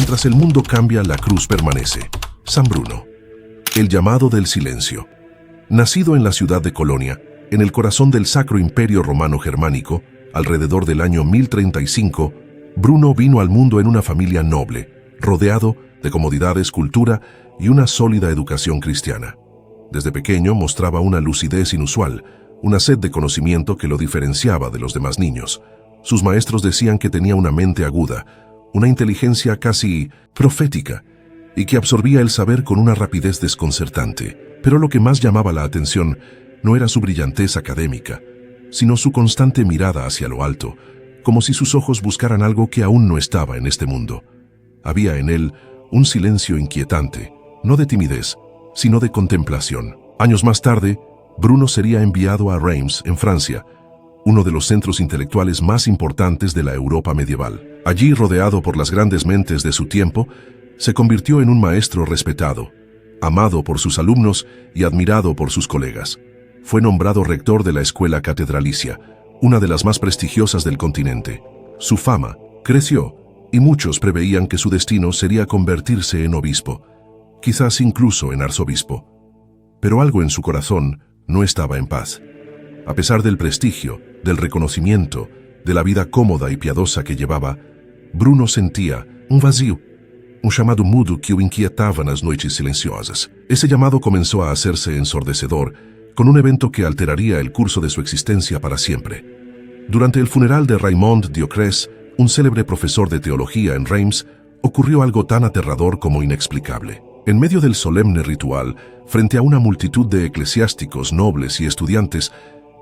Mientras el mundo cambia, la cruz permanece. San Bruno. El llamado del silencio. Nacido en la ciudad de Colonia, en el corazón del Sacro Imperio Romano Germánico, alrededor del año 1035, Bruno vino al mundo en una familia noble, rodeado de comodidades, cultura y una sólida educación cristiana. Desde pequeño mostraba una lucidez inusual, una sed de conocimiento que lo diferenciaba de los demás niños. Sus maestros decían que tenía una mente aguda, una inteligencia casi profética, y que absorbía el saber con una rapidez desconcertante. Pero lo que más llamaba la atención no era su brillantez académica, sino su constante mirada hacia lo alto, como si sus ojos buscaran algo que aún no estaba en este mundo. Había en él un silencio inquietante, no de timidez, sino de contemplación. Años más tarde, Bruno sería enviado a Reims, en Francia, uno de los centros intelectuales más importantes de la Europa medieval. Allí, rodeado por las grandes mentes de su tiempo, se convirtió en un maestro respetado, amado por sus alumnos y admirado por sus colegas. Fue nombrado rector de la Escuela Catedralicia, una de las más prestigiosas del continente. Su fama creció y muchos preveían que su destino sería convertirse en obispo, quizás incluso en arzobispo. Pero algo en su corazón no estaba en paz. A pesar del prestigio, del reconocimiento, de la vida cómoda y piadosa que llevaba, Bruno sentía un vacío, un chamado mudo que o inquietaba nas noites silenciosas. Ese llamado comenzó a hacerse ensordecedor, con un evento que alteraría el curso de su existencia para siempre. Durante el funeral de Raymond Diocrès, un célebre profesor de teología en Reims, ocurrió algo tan aterrador como inexplicable. En medio del solemne ritual, frente a una multitud de eclesiásticos, nobles y estudiantes,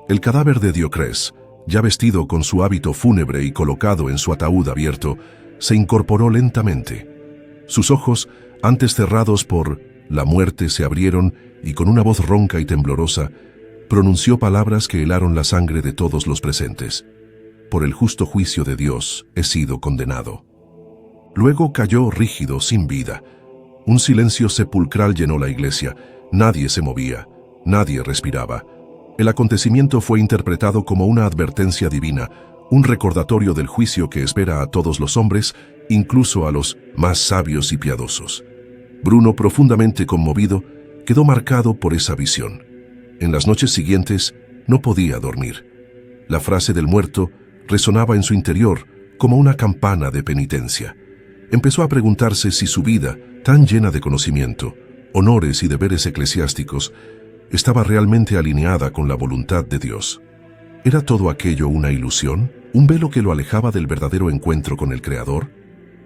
el cadáver de Diocrès, ya vestido con su hábito fúnebre y colocado en su ataúd abierto, se incorporó lentamente. Sus ojos, antes cerrados por la muerte, se abrieron y con una voz ronca y temblorosa, pronunció palabras que helaron la sangre de todos los presentes. Por el justo juicio de Dios he sido condenado. Luego cayó rígido, sin vida. Un silencio sepulcral llenó la iglesia. Nadie se movía, nadie respiraba. El acontecimiento fue interpretado como una advertencia divina, un recordatorio del juicio que espera a todos los hombres, incluso a los más sabios y piadosos. Bruno, profundamente conmovido, quedó marcado por esa visión. En las noches siguientes no podía dormir. La frase del muerto resonaba en su interior como una campana de penitencia. Empezó a preguntarse si su vida, tan llena de conocimiento, honores y deberes eclesiásticos, estaba realmente alineada con la voluntad de Dios. ¿Era todo aquello una ilusión? ¿Un velo que lo alejaba del verdadero encuentro con el Creador?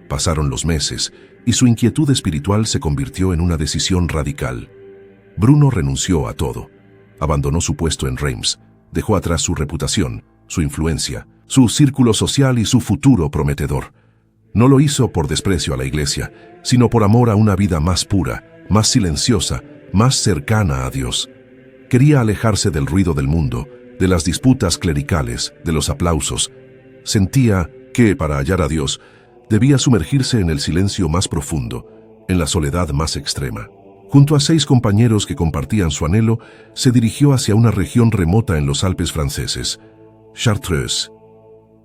Pasaron los meses y su inquietud espiritual se convirtió en una decisión radical. Bruno renunció a todo. Abandonó su puesto en Reims, dejó atrás su reputación, su influencia, su círculo social y su futuro prometedor. No lo hizo por desprecio a la Iglesia, sino por amor a una vida más pura, más silenciosa, más cercana a Dios. Quería alejarse del ruido del mundo, de las disputas clericales, de los aplausos. Sentía que, para hallar a Dios, debía sumergirse en el silencio más profundo, en la soledad más extrema. Junto a 6 compañeros que compartían su anhelo, se dirigió hacia una región remota en los Alpes franceses, Chartreuse.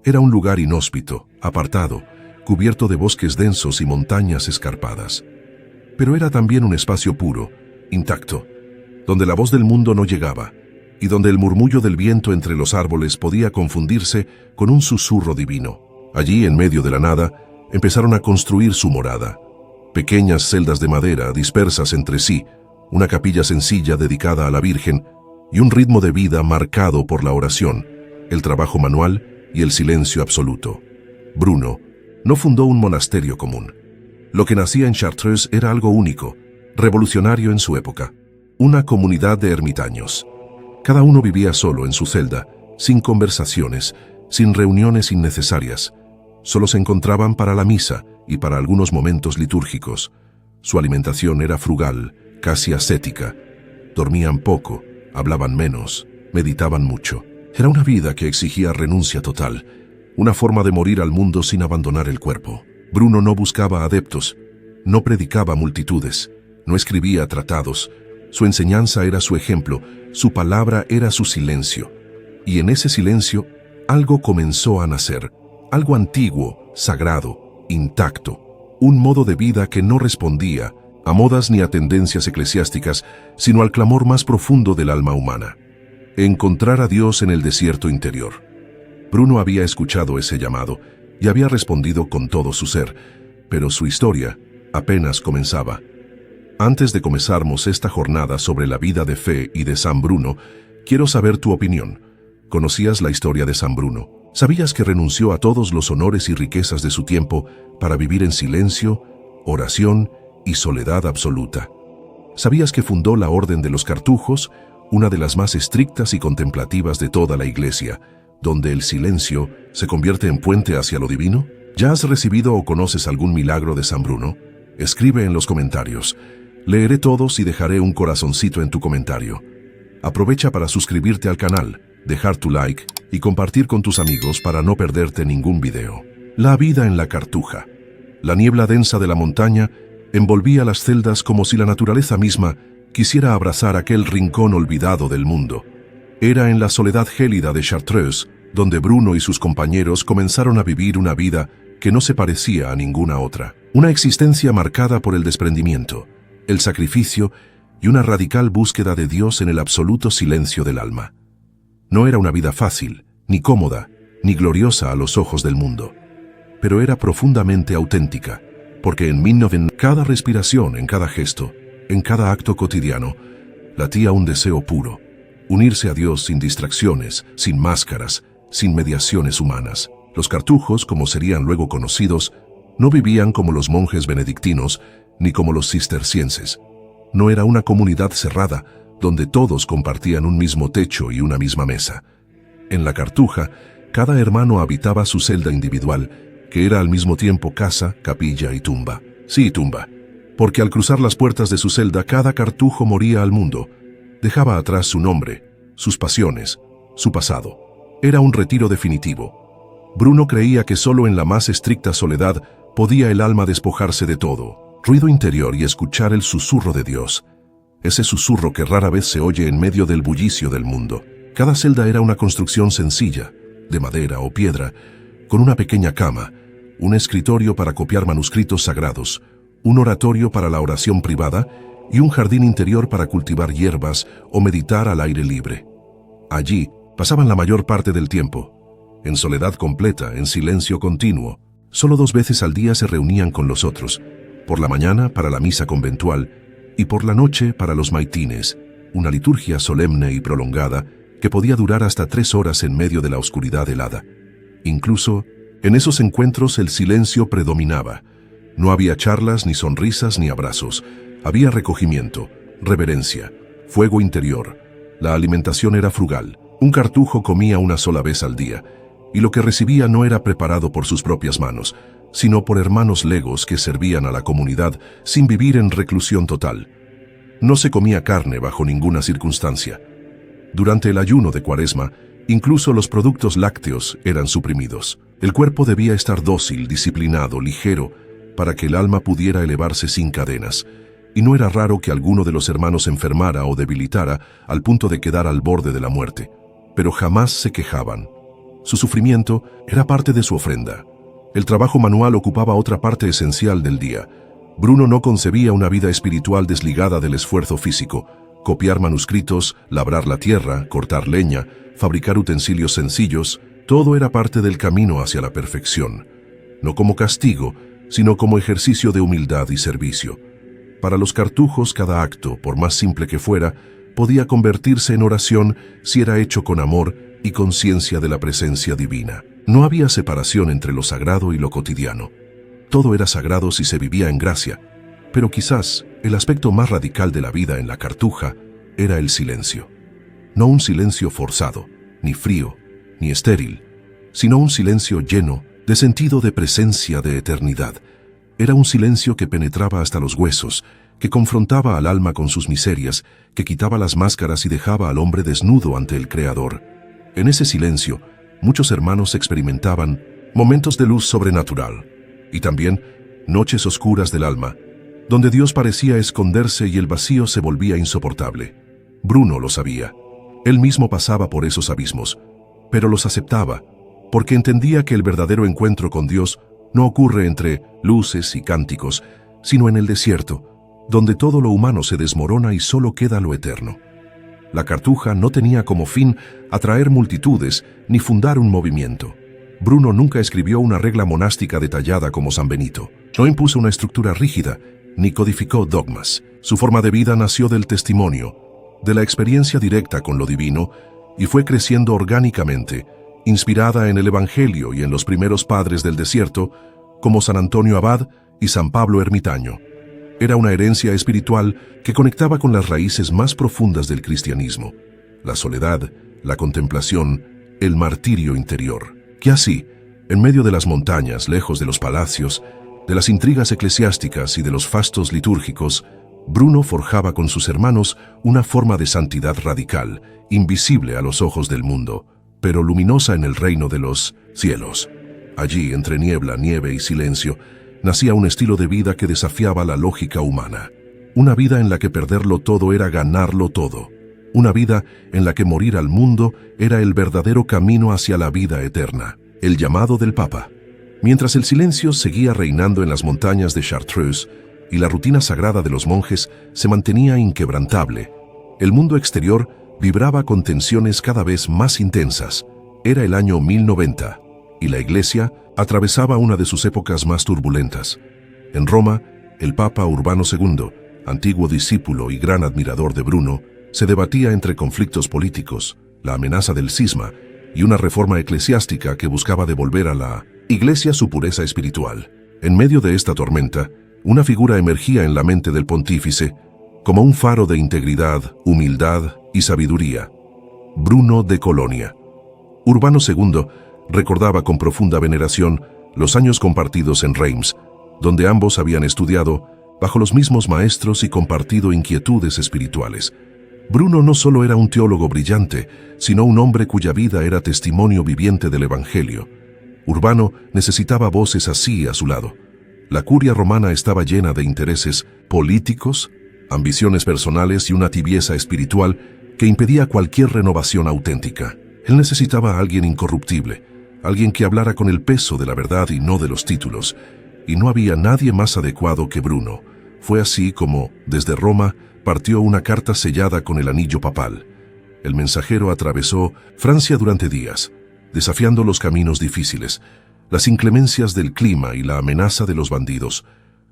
Era un lugar inhóspito, apartado, cubierto de bosques densos y montañas escarpadas. Pero era también un espacio puro, intacto, donde la voz del mundo no llegaba, y donde el murmullo del viento entre los árboles podía confundirse con un susurro divino. Allí, en medio de la nada, empezaron a construir su morada. Pequeñas celdas de madera dispersas entre sí, una capilla sencilla dedicada a la Virgen y un ritmo de vida marcado por la oración, el trabajo manual y el silencio absoluto. Bruno no fundó un monasterio común. Lo que nacía en Chartreuse era algo único, revolucionario en su época. Una comunidad de ermitaños. Cada uno vivía solo en su celda, sin conversaciones, sin reuniones innecesarias. Solo se encontraban para la misa y para algunos momentos litúrgicos. Su alimentación era frugal, casi ascética. Dormían poco, hablaban menos, meditaban mucho. Era una vida que exigía renuncia total, una forma de morir al mundo sin abandonar el cuerpo. Bruno no buscaba adeptos, no predicaba a multitudes, no escribía tratados. Su enseñanza era su ejemplo, su palabra era su silencio. Y en ese silencio, algo comenzó a nacer, algo antiguo, sagrado, intacto. un modo de vida que no respondía a modas ni a tendencias eclesiásticas, sino al clamor más profundo del alma humana: encontrar a Dios en el desierto interior. Bruno había escuchado ese llamado y había respondido con todo su ser, pero su historia apenas comenzaba. Antes de comenzarmos esta jornada sobre la vida de fe y de San Bruno, quiero saber tu opinión. ¿Conocías la historia de San Bruno? ¿Sabías que renunció a todos los honores y riquezas de su tiempo para vivir en silencio, oración y soledad absoluta? ¿Sabías que fundó la Orden de los Cartujos, una de las más estrictas y contemplativas de toda la Iglesia, donde el silencio se convierte en puente hacia lo divino? ¿Ya has recibido o conoces algún milagro de San Bruno? Escribe en los comentarios. Leeré todos y dejaré un corazoncito en tu comentario. Aprovecha para suscribirte al canal, dejar tu like y compartir con tus amigos para no perderte ningún video. La vida en la Cartuja. La niebla densa de la montaña envolvía las celdas como si la naturaleza misma quisiera abrazar aquel rincón olvidado del mundo. Era en la soledad gélida de Chartreuse donde Bruno y sus compañeros comenzaron a vivir una vida que no se parecía a ninguna otra. Una existencia marcada por el desprendimiento, el sacrificio y una radical búsqueda de Dios en el absoluto silencio del alma. No era una vida fácil, ni cómoda, ni gloriosa a los ojos del mundo, pero era profundamente auténtica, porque en cada respiración, en cada gesto, en cada acto cotidiano, latía un deseo puro: unirse a Dios sin distracciones, sin máscaras, sin mediaciones humanas. Los cartujos, como serían luego conocidos, no vivían como los monjes benedictinos ni como los cistercienses. No era una comunidad cerrada donde todos compartían un mismo techo y una misma mesa. En la Cartuja, cada hermano habitaba su celda individual, que era al mismo tiempo casa, capilla y tumba. Sí, tumba, porque al cruzar las puertas de su celda, cada cartujo moría al mundo. Dejaba atrás su nombre, sus pasiones, su pasado. Era un retiro definitivo. Bruno creía que solo en la más estricta soledad podía el alma despojarse de todo, ruido interior, y escuchar el susurro de Dios. Ese susurro que rara vez se oye en medio del bullicio del mundo. Cada celda era una construcción sencilla, de madera o piedra, con una pequeña cama, un escritorio para copiar manuscritos sagrados, un oratorio para la oración privada y un jardín interior para cultivar hierbas o meditar al aire libre. Allí pasaban la mayor parte del tiempo, en soledad completa, en silencio continuo. Solo 2 veces al día se reunían con los otros, por la mañana para la misa conventual y por la noche para los maitines, una liturgia solemne y prolongada que podía durar hasta 3 horas en medio de la oscuridad helada. Incluso en esos encuentros el silencio predominaba. No había charlas, ni sonrisas, ni abrazos. Había recogimiento, reverencia, fuego interior. La alimentación era frugal. Un cartujo comía una sola vez al día, y lo que recibía no era preparado por sus propias manos, sino por hermanos legos que servían a la comunidad sin vivir en reclusión total. No se comía carne bajo ninguna circunstancia. Durante el ayuno de Cuaresma, incluso los productos lácteos eran suprimidos. El cuerpo debía estar dócil, disciplinado, ligero, para que el alma pudiera elevarse sin cadenas, y no era raro que alguno de los hermanos enfermara o debilitara al punto de quedar al borde de la muerte, pero jamás se quejaban. Su sufrimiento era parte de su ofrenda. El trabajo manual ocupaba otra parte esencial del día. Bruno no concebía una vida espiritual desligada del esfuerzo físico. Copiar manuscritos, labrar la tierra, cortar leña, fabricar utensilios sencillos, todo era parte del camino hacia la perfección. No como castigo, sino como ejercicio de humildad y servicio. Para los cartujos, cada acto, por más simple que fuera, podía convertirse en oración si era hecho con amor y conciencia de la presencia divina. No había separación entre lo sagrado y lo cotidiano. Todo era sagrado si se vivía en gracia, pero quizás el aspecto más radical de la vida en la Cartuja era el silencio. No un silencio forzado, ni frío, ni estéril, sino un silencio lleno de sentido de presencia de eternidad. Era un silencio que penetraba hasta los huesos, que confrontaba al alma con sus miserias, que quitaba las máscaras y dejaba al hombre desnudo ante el Creador. En ese silencio, muchos hermanos experimentaban momentos de luz sobrenatural y también noches oscuras del alma, donde Dios parecía esconderse y el vacío se volvía insoportable. Bruno lo sabía. Él mismo pasaba por esos abismos, pero los aceptaba, porque entendía que el verdadero encuentro con Dios no No ocurre entre luces y cánticos, sino en el desierto, donde todo lo humano se desmorona y solo queda lo eterno. La Cartuja no tenía como fin atraer multitudes ni fundar un movimiento. Bruno nunca escribió una regla monástica detallada como San Benito. No impuso una estructura rígida, ni codificó dogmas. Su forma de vida nació del testimonio, de la experiencia directa con lo divino, y fue creciendo orgánicamente, inspirada en el Evangelio y en los primeros padres del desierto, como San Antonio Abad y San Pablo Ermitaño. Era una herencia espiritual que conectaba con las raíces más profundas del cristianismo: la soledad, la contemplación, el martirio interior. Que así, en medio de las montañas, lejos de los palacios, de las intrigas eclesiásticas y de los fastos litúrgicos, Bruno forjaba con sus hermanos una forma de santidad radical, invisible a los ojos del mundo, pero luminosa en el reino de los cielos. Allí, entre niebla, nieve y silencio, nacía un estilo de vida que desafiaba la lógica humana. Una vida en la que perderlo todo era ganarlo todo. Una vida en la que morir al mundo era el verdadero camino hacia la vida eterna. El llamado del Papa. Mientras el silencio seguía reinando en las montañas de Chartreuse y la rutina sagrada de los monjes se mantenía inquebrantable, el mundo exterior vibraba con tensiones cada vez más intensas. Era el año 1090 y la Iglesia atravesaba una de sus épocas más turbulentas. En Roma, el Papa Urbano II, antiguo discípulo y gran admirador de Bruno, se debatía entre conflictos políticos, la amenaza del cisma y una reforma eclesiástica que buscaba devolver a la Iglesia su pureza espiritual. En medio de esta tormenta, una figura emergía en la mente del pontífice como un faro de integridad, humildad y sabiduría: Bruno de Colonia. Urbano II recordaba con profunda veneración los años compartidos en Reims, donde ambos habían estudiado bajo los mismos maestros y compartido inquietudes espirituales. Bruno no solo era un teólogo brillante, sino un hombre cuya vida era testimonio viviente del Evangelio. Urbano necesitaba voces así a su lado. La curia romana estaba llena de intereses políticos, ambiciones personales y una tibieza espiritual que impedía cualquier renovación auténtica. Él necesitaba a alguien incorruptible, alguien que hablara con el peso de la verdad y no de los títulos, y no había nadie más adecuado que Bruno. Fue así como, desde Roma, partió una carta sellada con el anillo papal. El mensajero atravesó Francia durante días, desafiando los caminos difíciles, las inclemencias del clima y la amenaza de los bandidos.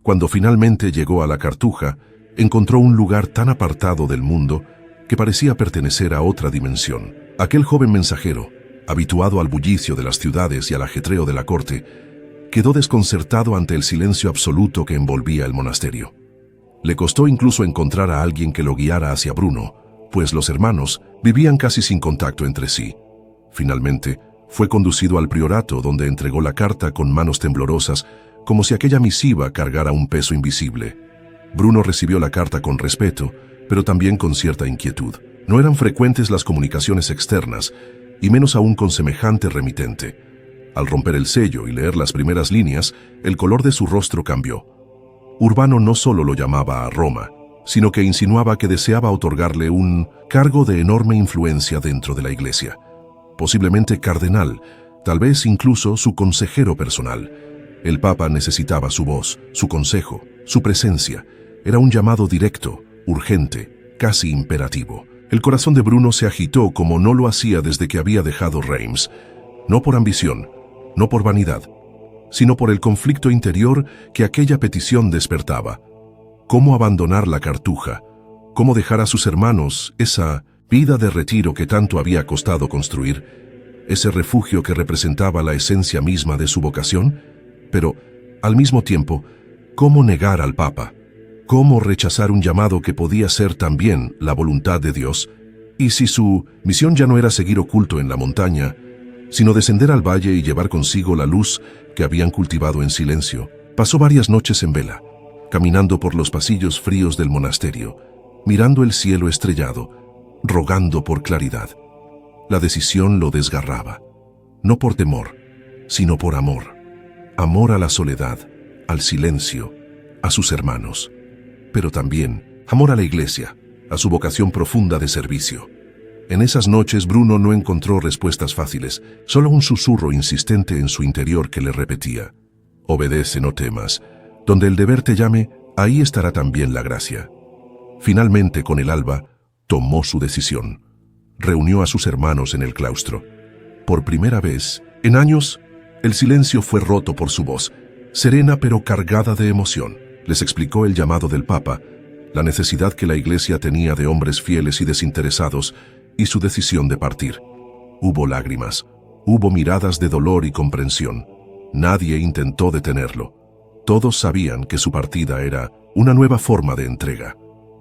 Cuando finalmente llegó a la Cartuja, encontró un lugar tan apartado del mundo que parecía pertenecer a otra dimensión. Aquel joven mensajero, habituado al bullicio de las ciudades y al ajetreo de la corte, quedó desconcertado ante el silencio absoluto que envolvía el monasterio. Le costó incluso encontrar a alguien que lo guiara hacia Bruno, pues los hermanos vivían casi sin contacto entre sí. Finalmente, fue conducido al priorato, donde entregó la carta con manos temblorosas, como si aquella misiva cargara un peso invisible. Bruno recibió la carta con respeto, pero también con cierta inquietud. No eran frecuentes las comunicaciones externas, y menos aún con semejante remitente. Al romper el sello y leer las primeras líneas, el color de su rostro cambió. Urbano no solo lo llamaba a Roma, sino que insinuaba que deseaba otorgarle un cargo de enorme influencia dentro de la Iglesia. Posiblemente cardenal, tal vez incluso su consejero personal. El Papa necesitaba su voz, su consejo, su presencia. Era un llamado directo, urgente, casi imperativo. El corazón de Bruno se agitó como no lo hacía desde que había dejado Reims, no por ambición, no por vanidad, sino por el conflicto interior que aquella petición despertaba. ¿Cómo abandonar la Cartuja? ¿Cómo dejar a sus hermanos esa vida de retiro que tanto había costado construir? Ese refugio que representaba la esencia misma de su vocación. Pero, al mismo tiempo, ¿cómo negar al Papa? ¿Cómo rechazar un llamado que podía ser también la voluntad de Dios? Y si su misión ya no era seguir oculto en la montaña, sino descender al valle y llevar consigo la luz que habían cultivado en silencio. Pasó varias noches en vela, caminando por los pasillos fríos del monasterio, mirando el cielo estrellado, rogando por claridad. La decisión lo desgarraba, no por temor, sino por amor. Amor a la soledad, al silencio, a sus hermanos, pero también amor a la Iglesia, a su vocación profunda de servicio. En esas noches Bruno no encontró respuestas fáciles, solo un susurro insistente en su interior que le repetía: obedece, no temas. Donde el deber te llame, ahí estará también la gracia. Finalmente, con el alba, tomó su decisión. Reunió a sus hermanos en el claustro. Por primera vez, en años, el silencio fue roto por su voz, serena pero cargada de emoción. Les explicó el llamado del Papa, la necesidad que la Iglesia tenía de hombres fieles y desinteresados, y su decisión de partir. Hubo lágrimas, hubo miradas de dolor y comprensión. Nadie intentó detenerlo. Todos sabían que su partida era una nueva forma de entrega.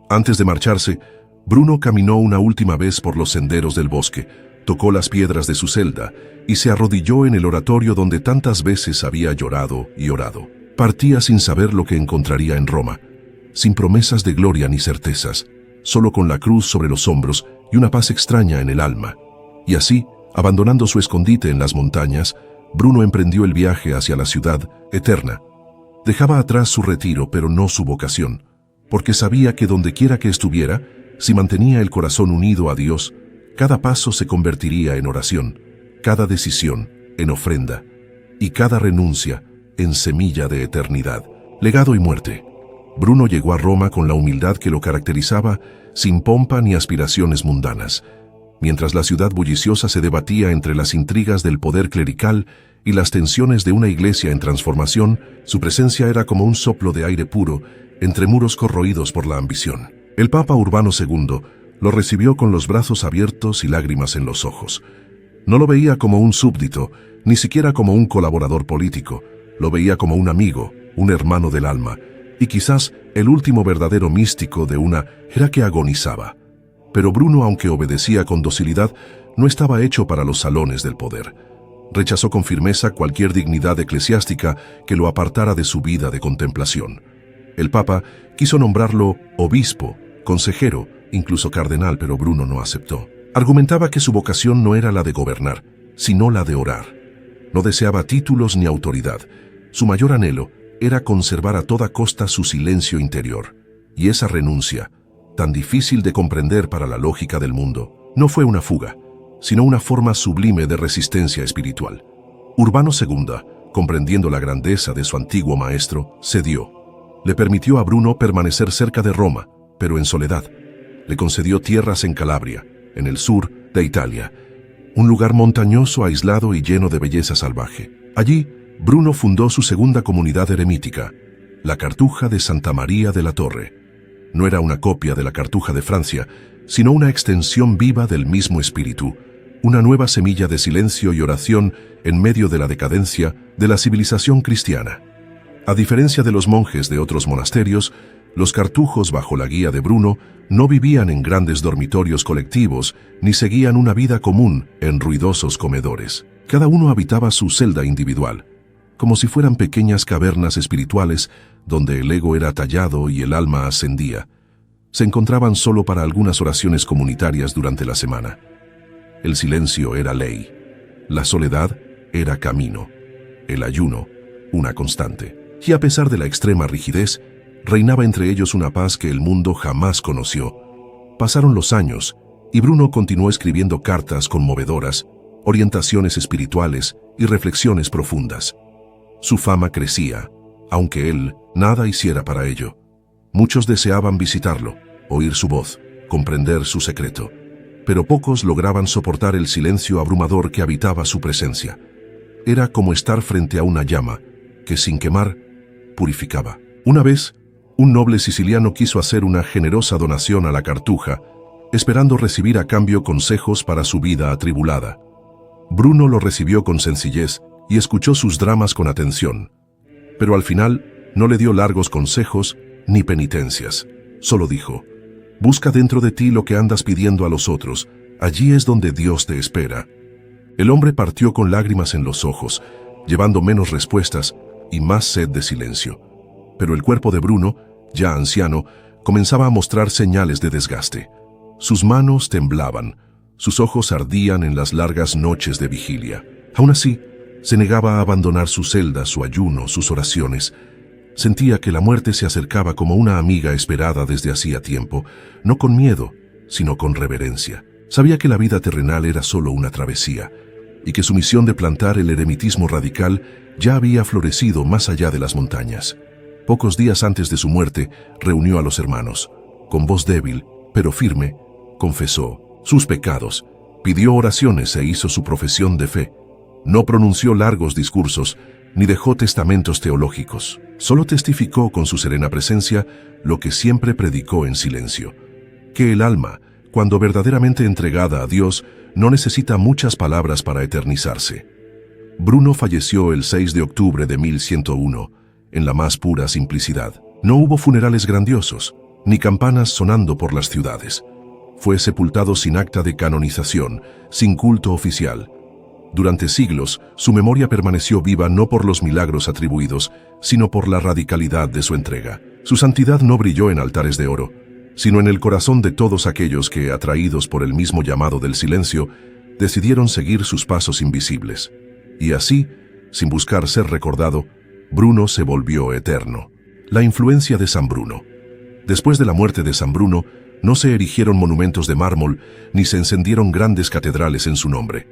Antes de marcharse, Bruno caminó una última vez por los senderos del bosque, tocó las piedras de su celda y se arrodilló en el oratorio donde tantas veces había llorado y orado. Partía sin saber lo que encontraría en Roma, sin promesas de gloria ni certezas, solo con la cruz sobre los hombros y una paz extraña en el alma. Y así, abandonando su escondite en las montañas, Bruno emprendió el viaje hacia la ciudad eterna. Dejaba atrás su retiro, pero no su vocación, porque sabía que dondequiera que estuviera, si mantenía el corazón unido a Dios, cada paso se convertiría en oración, cada decisión en ofrenda, y cada renuncia en semilla de eternidad, legado y muerte. Bruno llegó a Roma con la humildad que lo caracterizaba, sin pompa ni aspiraciones mundanas. Mientras la ciudad bulliciosa se debatía entre las intrigas del poder clerical y las tensiones de una iglesia en transformación, su presencia era como un soplo de aire puro entre muros corroídos por la ambición. El Papa Urbano II lo recibió con los brazos abiertos y lágrimas en los ojos. No lo veía como un súbdito, ni siquiera como un colaborador político. Lo veía como un amigo, un hermano del alma, y quizás el último verdadero místico de una era que agonizaba. Pero Bruno, aunque obedecía con docilidad, no estaba hecho para los salones del poder. Rechazó con firmeza cualquier dignidad eclesiástica que lo apartara de su vida de contemplación. El Papa quiso nombrarlo obispo, consejero, incluso cardenal, pero Bruno no aceptó. Argumentaba que su vocación no era la de gobernar, sino la de orar. No deseaba títulos ni autoridad. Su mayor anhelo era conservar a toda costa su silencio interior. Y esa renuncia, tan difícil de comprender para la lógica del mundo, no fue una fuga, sino una forma sublime de resistencia espiritual. Urbano II, comprendiendo la grandeza de su antiguo maestro, cedió. Le permitió a Bruno permanecer cerca de Roma, pero en soledad. Le concedió tierras en Calabria, en el sur de Italia, un lugar montañoso, aislado y lleno de belleza salvaje. Allí, Bruno fundó su segunda comunidad eremítica, la Cartuja de Santa María de la Torre. No era una copia de la Cartuja de Francia, sino una extensión viva del mismo espíritu, una nueva semilla de silencio y oración en medio de la decadencia de la civilización cristiana. A diferencia de los monjes de otros monasterios, los cartujos, bajo la guía de Bruno, no vivían en grandes dormitorios colectivos ni seguían una vida común en ruidosos comedores. Cada uno habitaba su celda individual, como si fueran pequeñas cavernas espirituales donde el ego era tallado y el alma ascendía. Se encontraban solo para algunas oraciones comunitarias durante la semana. El silencio era ley, la soledad era camino, el ayuno una constante. Y a pesar de la extrema rigidez, reinaba entre ellos una paz que el mundo jamás conoció. Pasaron los años y Bruno continuó escribiendo cartas conmovedoras, orientaciones espirituales y reflexiones profundas. Su fama crecía, aunque él nada hiciera para ello. Muchos deseaban visitarlo, oír su voz, comprender su secreto, pero pocos lograban soportar el silencio abrumador que habitaba su presencia. Era como estar frente a una llama que, sin quemar, purificaba. Una vez, un noble siciliano quiso hacer una generosa donación a la Cartuja, esperando recibir a cambio consejos para su vida atribulada. Bruno lo recibió con sencillez y escuchó sus dramas con atención, pero al final no le dio largos consejos ni penitencias. Solo dijo: busca dentro de ti lo que andas pidiendo a los otros, allí es donde Dios te espera. El hombre partió con lágrimas en los ojos, llevando menos respuestas y más sed de silencio. Pero el cuerpo de Bruno, ya anciano, comenzaba a mostrar señales de desgaste. Sus manos temblaban, sus ojos ardían en las largas noches de vigilia. Aún así, se negaba a abandonar su celda, su ayuno, sus oraciones. Sentía que la muerte se acercaba como una amiga esperada desde hacía tiempo, no con miedo, sino con reverencia. Sabía que la vida terrenal era solo una travesía, y que su misión de plantar el eremitismo radical ya había florecido más allá de las montañas. Pocos días antes de su muerte, reunió a los hermanos. Con voz débil, pero firme, confesó sus pecados, pidió oraciones e hizo su profesión de fe. No pronunció largos discursos, ni dejó testamentos teológicos. Solo testificó con su serena presencia lo que siempre predicó en silencio: que el alma, cuando verdaderamente entregada a Dios, no necesita muchas palabras para eternizarse. Bruno falleció el 6 de octubre de 1101, en la más pura simplicidad. No hubo funerales grandiosos, ni campanas sonando por las ciudades. Fue sepultado sin acta de canonización, sin culto oficial. Durante siglos, su memoria permaneció viva no por los milagros atribuidos, sino por la radicalidad de su entrega. Su santidad no brilló en altares de oro, sino en el corazón de todos aquellos que, atraídos por el mismo llamado del silencio, decidieron seguir sus pasos invisibles. Y así, sin buscar ser recordado, Bruno se volvió eterno. La influencia de San Bruno. Después de la muerte de San Bruno, no se erigieron monumentos de mármol ni se encendieron grandes catedrales en su nombre.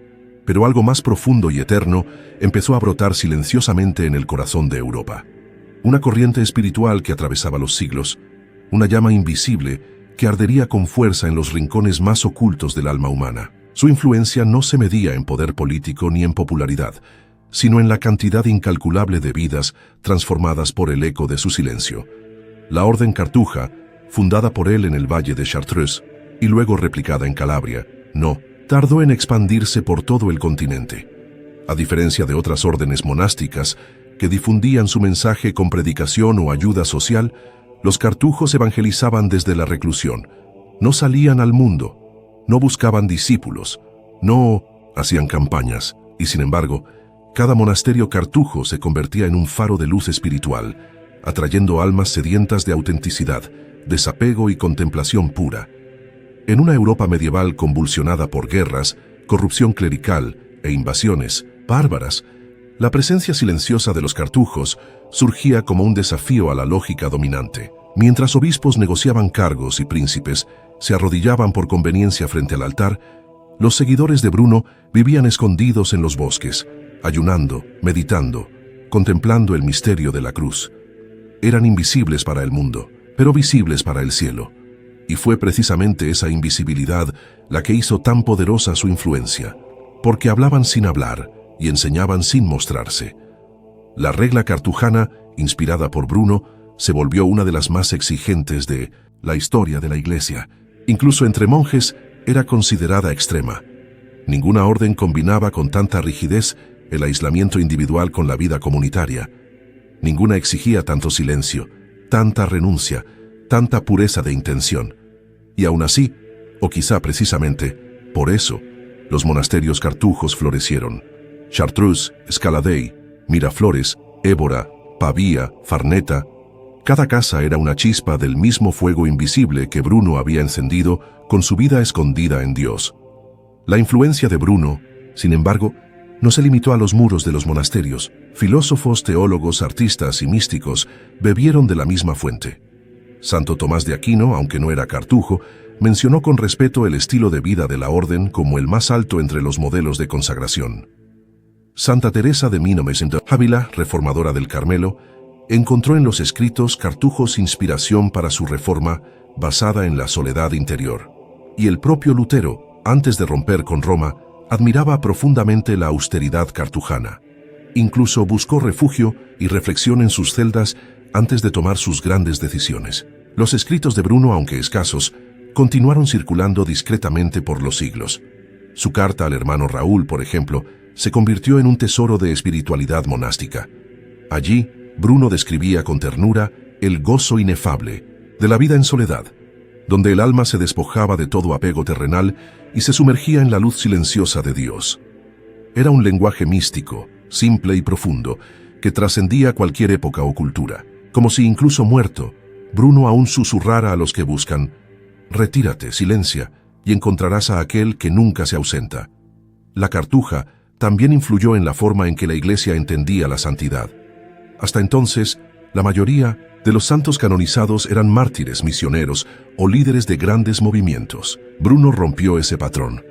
Pero algo más profundo y eterno empezó a brotar silenciosamente en el corazón de Europa. Una corriente espiritual que atravesaba los siglos, una llama invisible que ardería con fuerza en los rincones más ocultos del alma humana. Su influencia no se medía en poder político ni en popularidad, sino en la cantidad incalculable de vidas transformadas por el eco de su silencio. La Orden Cartuja, fundada por él en el valle de Chartreuse y luego replicada en Calabria, no tardó en expandirse por todo el continente. A diferencia de otras órdenes monásticas que difundían su mensaje con predicación o ayuda social, los cartujos evangelizaban desde la reclusión. No salían al mundo, no buscaban discípulos, no hacían campañas, y sin embargo, cada monasterio cartujo se convertía en un faro de luz espiritual, atrayendo almas sedientas de autenticidad, desapego y contemplación pura. En una Europa medieval convulsionada por guerras, corrupción clerical e invasiones bárbaras, la presencia silenciosa de los cartujos surgía como un desafío a la lógica dominante. Mientras obispos negociaban cargos y príncipes se arrodillaban por conveniencia frente al altar, los seguidores de Bruno vivían escondidos en los bosques, ayunando, meditando, contemplando el misterio de la cruz. Eran invisibles para el mundo, pero visibles para el cielo. Y fue precisamente esa invisibilidad la que hizo tan poderosa su influencia, porque hablaban sin hablar y enseñaban sin mostrarse. La regla cartujana, inspirada por Bruno, se volvió una de las más exigentes de la historia de la Iglesia. Incluso entre monjes era considerada extrema. Ninguna orden combinaba con tanta rigidez el aislamiento individual con la vida comunitaria. Ninguna exigía tanto silencio, tanta renuncia, tanta pureza de intención. Y aún así, o quizá precisamente, por eso, los monasterios cartujos florecieron. Chartreuse, Escaladei, Miraflores, Évora, Pavía, Farneta. Cada casa era una chispa del mismo fuego invisible que Bruno había encendido con su vida escondida en Dios. La influencia de Bruno, sin embargo, no se limitó a los muros de los monasterios. Filósofos, teólogos, artistas y místicos bebieron de la misma fuente. Santo Tomás de Aquino, aunque no era cartujo, mencionó con respeto el estilo de vida de la orden como el más alto entre los modelos de consagración. Santa Teresa de Minomes en Ávila, reformadora del Carmelo, encontró en los escritos cartujos inspiración para su reforma basada en la soledad interior. Y el propio Lutero, antes de romper con Roma, admiraba profundamente la austeridad cartujana. Incluso buscó refugio y reflexión en sus celdas antes de tomar sus grandes decisiones. Los escritos de Bruno, aunque escasos, continuaron circulando discretamente por los siglos. Su carta al hermano Raúl, por ejemplo, se convirtió en un tesoro de espiritualidad monástica. Allí, Bruno describía con ternura el gozo inefable de la vida en soledad, donde el alma se despojaba de todo apego terrenal y se sumergía en la luz silenciosa de Dios. Era un lenguaje místico, simple y profundo, que trascendía cualquier época o cultura. Como si incluso muerto, Bruno aún susurrara a los que buscan: retírate, silencia, y encontrarás a aquel que nunca se ausenta. La cartuja también influyó en la forma en que la Iglesia entendía la santidad. Hasta entonces, la mayoría de los santos canonizados eran mártires, misioneros o líderes de grandes movimientos. Bruno rompió ese patrón.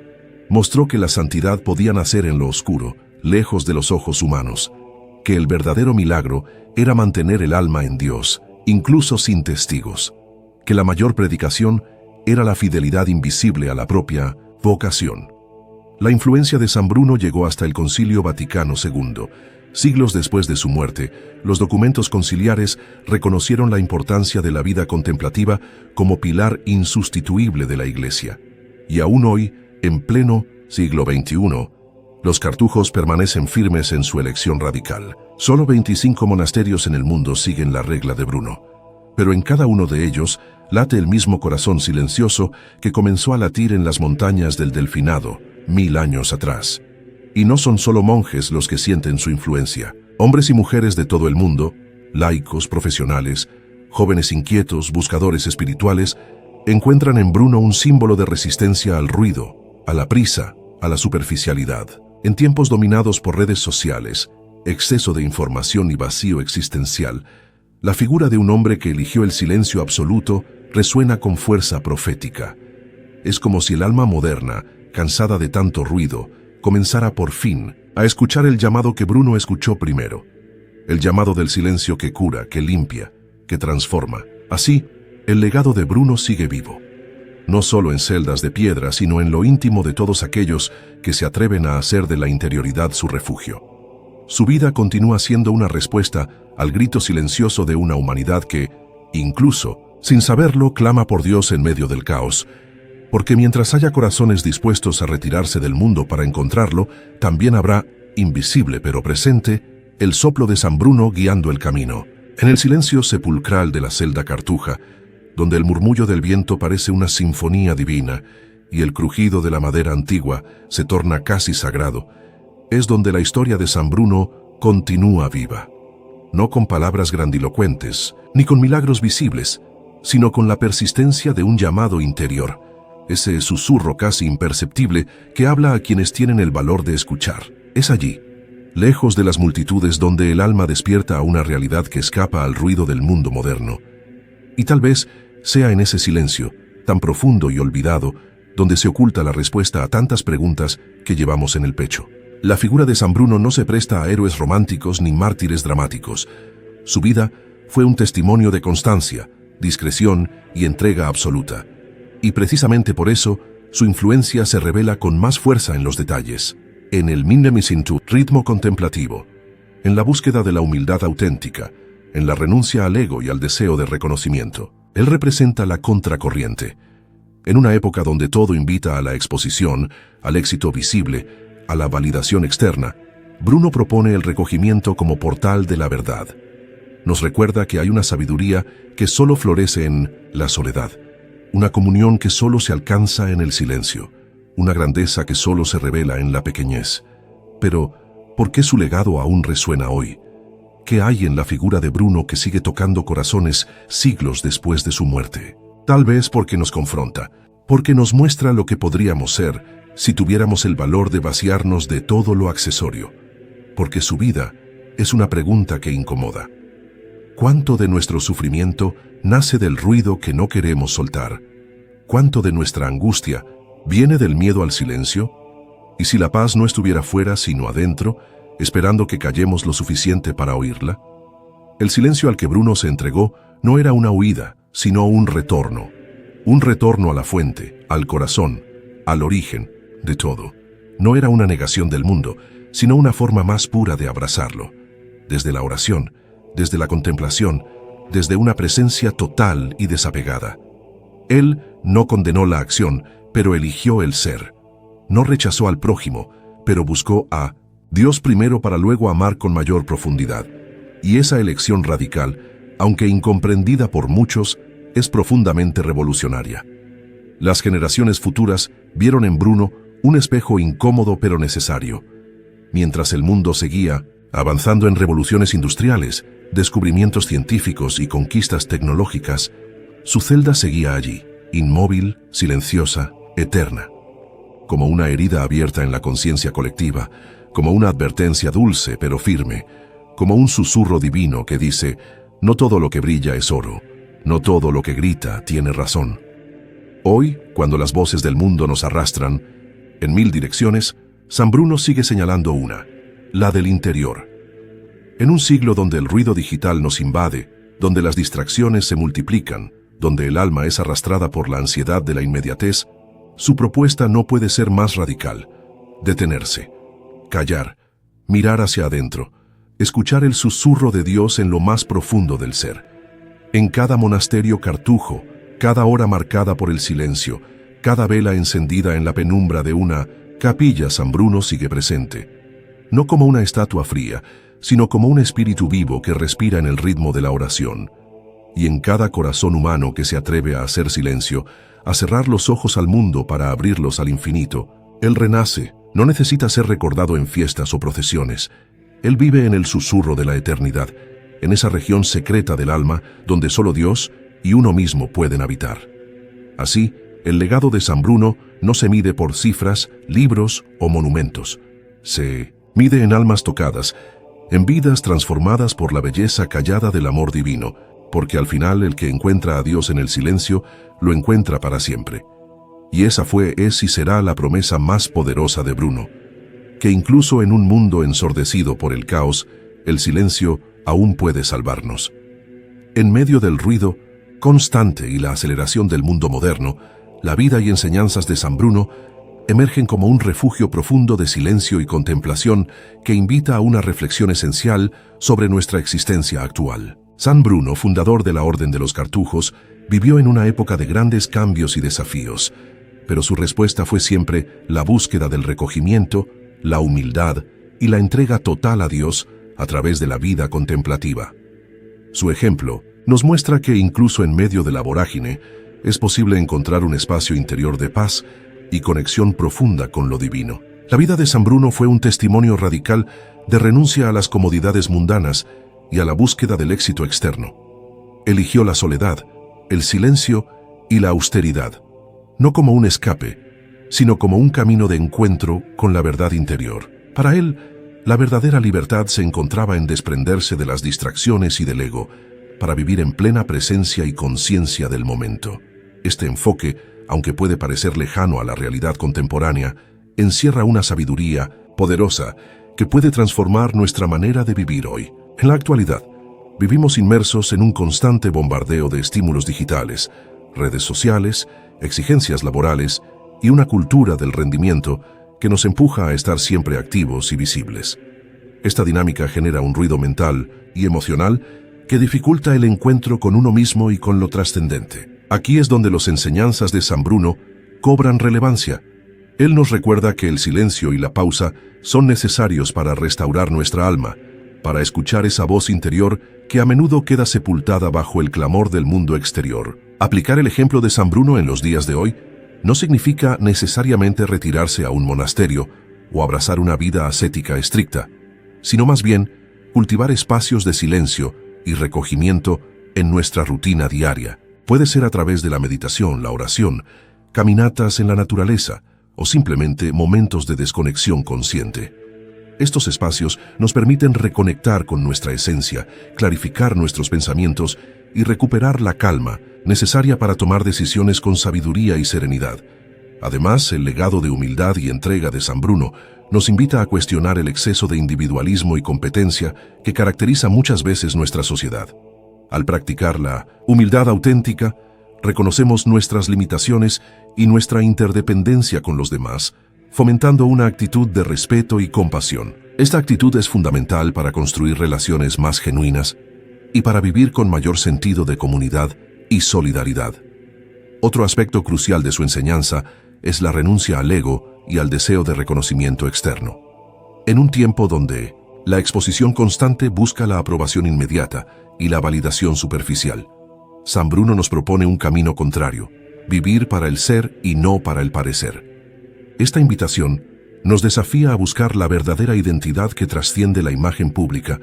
Mostró que la santidad podía nacer en lo oscuro, lejos de los ojos humanos. que el verdadero milagro era mantener el alma en Dios, incluso sin testigos, que la mayor predicación era la fidelidad invisible a la propia vocación. La influencia de San Bruno llegó hasta el Concilio Vaticano II. Siglos después de su muerte, los documentos conciliares reconocieron la importancia de la vida contemplativa como pilar insustituible de la Iglesia. Y aún hoy, en pleno siglo XXI, los cartujos permanecen firmes en su elección radical. Solo 25 monasterios en el mundo siguen la regla de Bruno, pero en cada uno de ellos late el mismo corazón silencioso que comenzó a latir en las montañas del Delfinado 1000 años atrás. Y no son solo monjes los que sienten su influencia. Hombres y mujeres de todo el mundo, laicos, profesionales, jóvenes inquietos, buscadores espirituales, encuentran en Bruno un símbolo de resistencia al ruido, a la prisa, a la superficialidad. En tiempos dominados por redes sociales, exceso de información y vacío existencial, la figura de un hombre que eligió el silencio absoluto resuena con fuerza profética. Es como si el alma moderna, cansada de tanto ruido, comenzara por fin a escuchar el llamado que Bruno escuchó primero, el llamado del silencio que cura, que limpia, que transforma. Así, el legado de Bruno sigue vivo, no solo en celdas de piedra, sino en lo íntimo de todos aquellos que se atreven a hacer de la interioridad su refugio. Su vida continúa siendo una respuesta al grito silencioso de una humanidad que, incluso, sin saberlo, clama por Dios en medio del caos, porque mientras haya corazones dispuestos a retirarse del mundo para encontrarlo, también habrá, invisible pero presente, el soplo de San Bruno guiando el camino. En el silencio sepulcral de la celda cartuja, donde el murmullo del viento parece una sinfonía divina y el crujido de la madera antigua se torna casi sagrado, es donde la historia de San Bruno continúa viva. No con palabras grandilocuentes, ni con milagros visibles, sino con la persistencia de un llamado interior, ese susurro casi imperceptible que habla a quienes tienen el valor de escuchar. Es allí, lejos de las multitudes, donde el alma despierta a una realidad que escapa al ruido del mundo moderno. Y tal vez sea en ese silencio, tan profundo y olvidado, donde se oculta la respuesta a tantas preguntas que llevamos en el pecho. La figura de San Bruno no se presta a héroes románticos ni mártires dramáticos. Su vida fue un testimonio de constancia, discreción y entrega absoluta. Y precisamente por eso, su influencia se revela con más fuerza en los detalles, en el Minnemesintu, ritmo contemplativo, en la búsqueda de la humildad auténtica, en la renuncia al ego y al deseo de reconocimiento. Él representa la contracorriente. En una época donde todo invita a la exposición, al éxito visible, a la validación externa, Bruno propone el recogimiento como portal de la verdad. Nos recuerda que hay una sabiduría que solo florece en la soledad, una comunión que solo se alcanza en el silencio, una grandeza que solo se revela en la pequeñez. Pero, ¿por qué su legado aún resuena hoy? ¿Qué hay en la figura de Bruno que sigue tocando corazones siglos después de su muerte? Tal vez porque nos confronta, porque nos muestra lo que podríamos ser si tuviéramos el valor de vaciarnos de todo lo accesorio, porque su vida es una pregunta que incomoda. ¿Cuánto de nuestro sufrimiento nace del ruido que no queremos soltar? ¿Cuánto de nuestra angustia viene del miedo al silencio? ¿Y si la paz no estuviera fuera sino adentro, esperando que callemos lo suficiente para oírla? El silencio al que Bruno se entregó no era una huida, sino un retorno a la fuente, al corazón, al origen de todo. No era una negación del mundo, sino una forma más pura de abrazarlo, desde la oración, desde la contemplación, desde una presencia total y desapegada. Él no condenó la acción, pero eligió el ser. No rechazó al prójimo, pero buscó a Dios primero para luego amar con mayor profundidad. Y esa elección radical, aunque incomprendida por muchos, es profundamente revolucionaria. Las generaciones futuras vieron en Bruno un espejo incómodo pero necesario. Mientras el mundo seguía avanzando en revoluciones industriales, descubrimientos científicos y conquistas tecnológicas, su celda seguía allí, inmóvil, silenciosa, eterna. Como una herida abierta en la conciencia colectiva, como una advertencia dulce pero firme, como un susurro divino que dice: no todo lo que brilla es oro, no todo lo que grita tiene razón. Hoy, cuando las voces del mundo nos arrastran en 1000 direcciones, San Bruno sigue señalando una, la del interior. En un siglo donde el ruido digital nos invade, donde las distracciones se multiplican, donde el alma es arrastrada por la ansiedad de la inmediatez, su propuesta no puede ser más radical: detenerse, callar, mirar hacia adentro, escuchar el susurro de Dios en lo más profundo del ser. En cada monasterio cartujo, cada hora marcada por el silencio, cada vela encendida en la penumbra de una capilla, San Bruno sigue presente, no como una estatua fría, sino como un espíritu vivo que respira en el ritmo de la oración. Y en cada corazón humano que se atreve a hacer silencio, a cerrar los ojos al mundo para abrirlos al infinito, Él renace. No necesita ser recordado en fiestas o procesiones. Él vive en el susurro de la eternidad, en esa región secreta del alma donde solo Dios y uno mismo pueden habitar. Así, el legado de San Bruno no se mide por cifras, libros o monumentos. Se mide en almas tocadas, en vidas transformadas por la belleza callada del amor divino, porque al final el que encuentra a Dios en el silencio, lo encuentra para siempre. Y esa fue, es y será la promesa más poderosa de Bruno, que incluso en un mundo ensordecido por el caos, el silencio aún puede salvarnos. En medio del ruido constante y la aceleración del mundo moderno, la vida y enseñanzas de San Bruno emergen como un refugio profundo de silencio y contemplación que invita a una reflexión esencial sobre nuestra existencia actual. San Bruno, fundador de la Orden de los Cartujos, vivió en una época de grandes cambios y desafíos, pero su respuesta fue siempre la búsqueda del recogimiento, la humildad y la entrega total a Dios a través de la vida contemplativa. Su ejemplo nos muestra que incluso en medio de la vorágine es posible encontrar un espacio interior de paz y conexión profunda con lo divino. La vida de San Bruno fue un testimonio radical de renuncia a las comodidades mundanas y a la búsqueda del éxito externo. Eligió la soledad, el silencio y la austeridad, no como un escape, sino como un camino de encuentro con la verdad interior. Para él, la verdadera libertad se encontraba en desprenderse de las distracciones y del ego, para vivir en plena presencia y conciencia del momento. Este enfoque, aunque puede parecer lejano a la realidad contemporánea, encierra una sabiduría poderosa que puede transformar nuestra manera de vivir hoy. En la actualidad, vivimos inmersos en un constante bombardeo de estímulos digitales, redes sociales, exigencias laborales y una cultura del rendimiento que nos empuja a estar siempre activos y visibles. Esta dinámica genera un ruido mental y emocional que dificulta el encuentro con uno mismo y con lo trascendente. Aquí es donde las enseñanzas de San Bruno cobran relevancia. Él nos recuerda que el silencio y la pausa son necesarios para restaurar nuestra alma, para escuchar esa voz interior que a menudo queda sepultada bajo el clamor del mundo exterior. Aplicar el ejemplo de San Bruno en los días de hoy no significa necesariamente retirarse a un monasterio o abrazar una vida ascética estricta, sino más bien cultivar espacios de silencio y recogimiento en nuestra rutina diaria. Puede ser a través de la meditación, la oración, caminatas en la naturaleza o simplemente momentos de desconexión consciente. Estos espacios nos permiten reconectar con nuestra esencia, clarificar nuestros pensamientos y recuperar la calma necesaria para tomar decisiones con sabiduría y serenidad. Además, el legado de humildad y entrega de San Bruno nos invita a cuestionar el exceso de individualismo y competencia que caracteriza muchas veces nuestra sociedad. Al practicar la humildad auténtica, reconocemos nuestras limitaciones y nuestra interdependencia con los demás, fomentando una actitud de respeto y compasión. Esta actitud es fundamental para construir relaciones más genuinas y para vivir con mayor sentido de comunidad y solidaridad. Otro aspecto crucial de su enseñanza es la renuncia al ego y al deseo de reconocimiento externo. En un tiempo donde la exposición constante busca la aprobación inmediata y la validación superficial, San Bruno nos propone un camino contrario: vivir para el ser y no para el parecer. Esta invitación nos desafía a buscar la verdadera identidad que trasciende la imagen pública,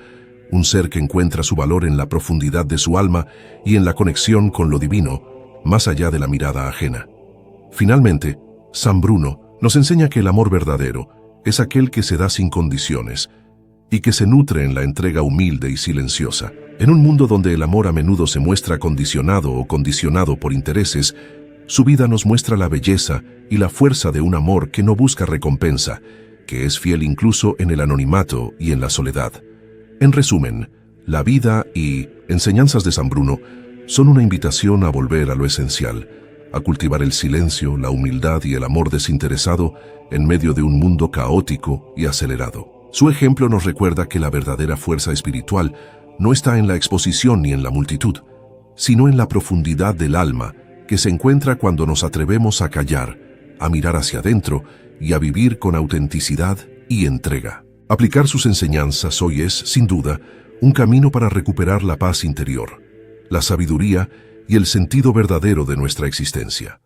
un ser que encuentra su valor en la profundidad de su alma y en la conexión con lo divino, más allá de la mirada ajena. Finalmente, San Bruno nos enseña que el amor verdadero es aquel que se da sin condiciones y que se nutre en la entrega humilde y silenciosa. En un mundo donde el amor a menudo se muestra condicionado o condicionado por intereses, su vida nos muestra la belleza y la fuerza de un amor que no busca recompensa, que es fiel incluso en el anonimato y en la soledad. En resumen, la vida y enseñanzas de San Bruno son una invitación a volver a lo esencial, a cultivar el silencio, la humildad y el amor desinteresado en medio de un mundo caótico y acelerado. Su ejemplo nos recuerda que la verdadera fuerza espiritual no está en la exposición ni en la multitud, sino en la profundidad del alma que se encuentra cuando nos atrevemos a callar, a mirar hacia adentro y a vivir con autenticidad y entrega. Aplicar sus enseñanzas hoy es, sin duda, un camino para recuperar la paz interior, la sabiduría y el sentido verdadero de nuestra existencia.